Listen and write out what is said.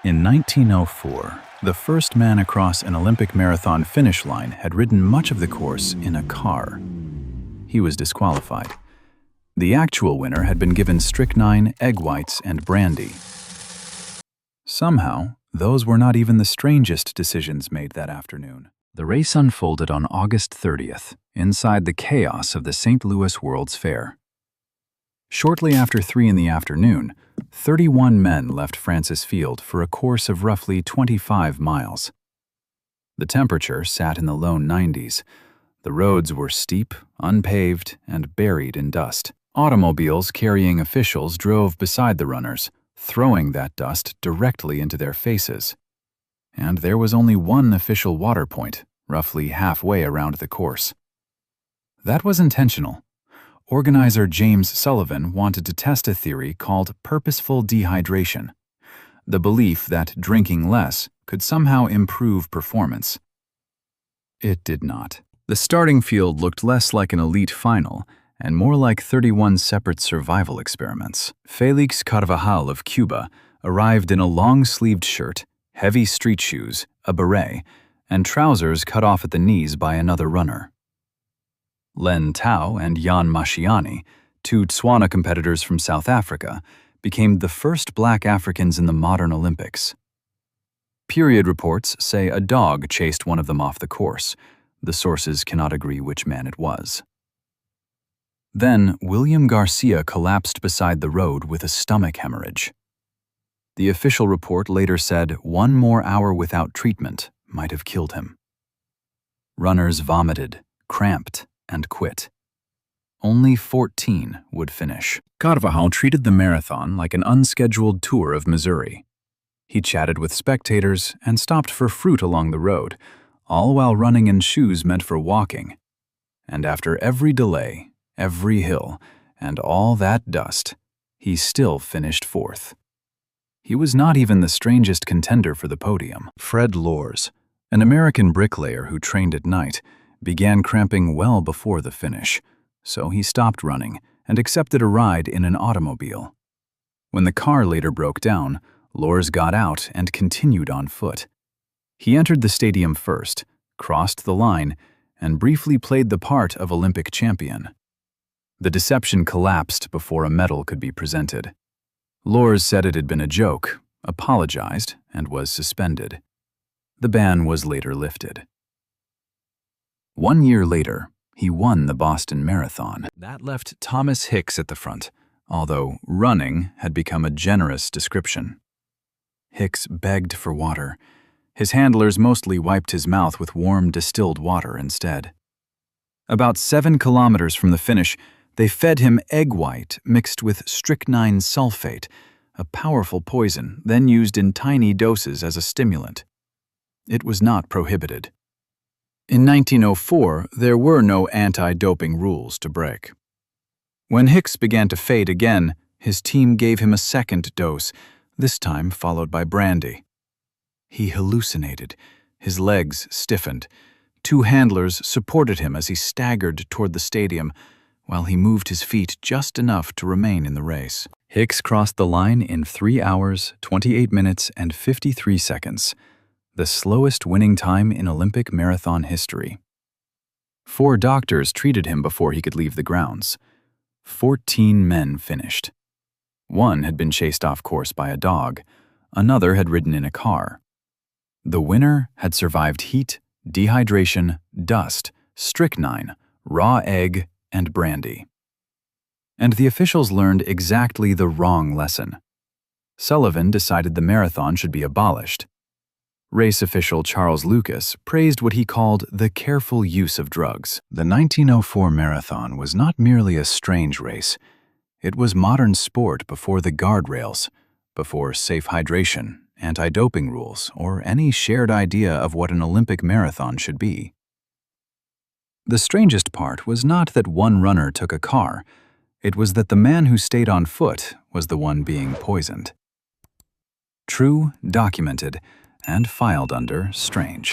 In 1904, the first man across an Olympic marathon finish line had ridden much of the course in a car. He was disqualified. The actual winner had been given strychnine, egg whites, and brandy. Somehow, those were not even the strangest decisions made that afternoon. The race unfolded on August 30th, inside the chaos of the St. Louis World's Fair. Shortly after 3 in the afternoon, 31 men left Francis Field for a course of roughly 25 miles. The temperature sat in the low 90s. The roads were steep, unpaved, and buried in dust. Automobiles carrying officials drove beside the runners, throwing that dust directly into their faces. And there was only one official water point, roughly halfway around the course. That was intentional. Organizer James Sullivan wanted to test a theory called purposeful dehydration, the belief that drinking less could somehow improve performance. It did not. The starting field looked less like an elite final and more like 31 separate survival experiments. Félix Carvajal of Cuba arrived in a long-sleeved shirt, heavy street shoes, a beret, and trousers cut off at the knees by another runner. Len Tao and Jan Masciani, two Tswana competitors from South Africa, became the first black Africans in the modern Olympics. Period reports say a dog chased one of them off the course. The sources cannot agree which man it was. Then, William Garcia collapsed beside the road with a stomach hemorrhage. The official report later said 1 more hour without treatment might have killed him. Runners vomited, cramped, and quit. Only 14 would finish. Carvajal treated the marathon like an unscheduled tour of Missouri. He chatted with spectators and stopped for fruit along the road, all while running in shoes meant for walking. And after every delay, every hill, and all that dust, he still finished 4th. He was not even the strangest contender for the podium. Fred Lors, an American bricklayer who trained at night, began cramping well before the finish, so he stopped running and accepted a ride in an automobile. When the car later broke down, Lors got out and continued on foot. He entered the stadium first, crossed the line, and briefly played the part of Olympic champion. The deception collapsed before a medal could be presented. Lors said it had been a joke, apologized, and was suspended. The ban was later lifted. 1 year later, he won the Boston Marathon. That left Thomas Hicks at the front, although running had become a generous description. Hicks begged for water. His handlers mostly wiped his mouth with warm distilled water instead. About 7 kilometers from the finish, they fed him egg white mixed with strychnine sulfate, a powerful poison then used in tiny doses as a stimulant. It was not prohibited. In 1904, there were no anti-doping rules to break. When Hicks began to fade again, his team gave him a second dose, this time followed by brandy. He hallucinated. His legs stiffened. 2 handlers supported him as he staggered toward the stadium, while he moved his feet just enough to remain in the race. Hicks crossed the line in 3 hours, 28 minutes, and 53 seconds. The slowest winning time in Olympic marathon history. 4 doctors treated him before he could leave the grounds. 14 men finished. 1 had been chased off course by a dog. Another had ridden in a car. The winner had survived heat, dehydration, dust, strychnine, raw egg, and brandy. And the officials learned exactly the wrong lesson. Sullivan decided the marathon should be abolished. Race official Charles Lucas praised what he called the careful use of drugs. The 1904 marathon was not merely a strange race. It was modern sport before the guardrails, before safe hydration, anti-doping rules, or any shared idea of what an Olympic marathon should be. The strangest part was not that one runner took a car. It was that the man who stayed on foot was the one being poisoned. True, documented, and filed under strange.